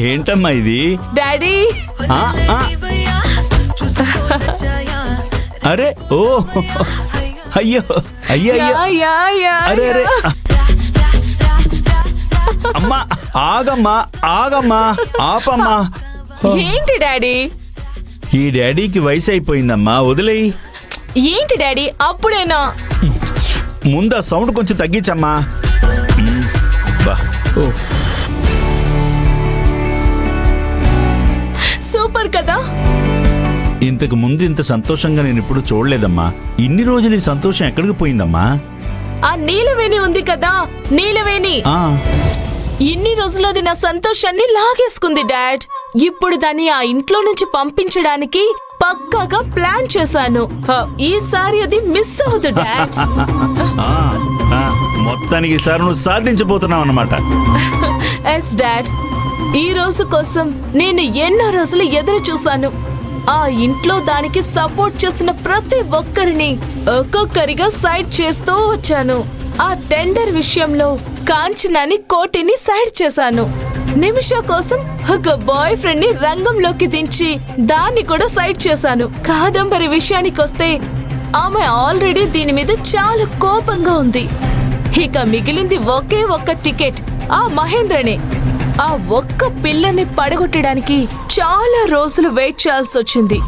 ఏంటమ్మా ఇది? డాడీ ఆ, ఆ. అరే ఓ అయ్యో అయ్యో అయ్యో యా యా అరే అరే అమ్మా ఆగమ్మా ఆగమ్మా ఆపమ్మా. ఏంటి డాడీ? ఈ డాడీకి వయసు అయిపోయిందమ్మా, వదిలేయి. ఏంటి డాడీ అప్పుడేనా? ముందు ఆ సౌండ్ కొంచెం తగ్గించమ్మా. బా ఓ సూపర్ కదా. ఇంతకు ముందు ఇంత సంతోషంగా నేను ఎప్పుడు చూడలేదమ్మా. ఇన్ని రోజులు ఈ సంతోషం ఎక్కడికి పోయిందమ్మా? ఆ నీలవేణి ఉంది కదా, నీలవేణి ఆ ఇన్ని రోజులు అది నా సంతోషాన్ని లాగేసుకుంది డాడ్. ఇప్పుడు దాన్ని ఆ ఇంట్లో నుంచి పంపించడానికి పక్కాగా ప్లాన్ చేశాను. ఈసారి అది మిస్ అవ్వదు డాడ్. మొత్తానికి ఈసారి నువ్వు సాధించబోతున్నావు అన్నమాట. ఎస్ డాడ్, ఈ రోజు కోసం నేను ఎన్నో రోజులు ఎదురు చూశాను. ఆ ఇంట్లో దానికి సపోర్ట్ చేసిన ప్రతి ఒక్కరిని ఒక్కొక్కరిగా సైడ్ చేస్తూ వచ్చాను. ఆ టెండర్ విషయంలో కాంచనాని కోటిని సైడ్ చేశాను. నిమిష కోసం ఒక బాయ్ ఫ్రెండ్ ని రంగంలోకి దించి దాన్ని కూడా సైడ్ చేశాను. కాదంబరి విషయానికొస్తే ఆమె ఆల్రెడీ దీని మీద చాలా కోపంగా ఉంది. ఇక మిగిలింది ఒకే ఒక్క టికెట్, ఆ మహేంద్రనే. ఆ ఒక్క పిల్లని పడగొట్టడానికి చాలా రోజులు వెయిట్ చేయాల్సి వచ్చింది.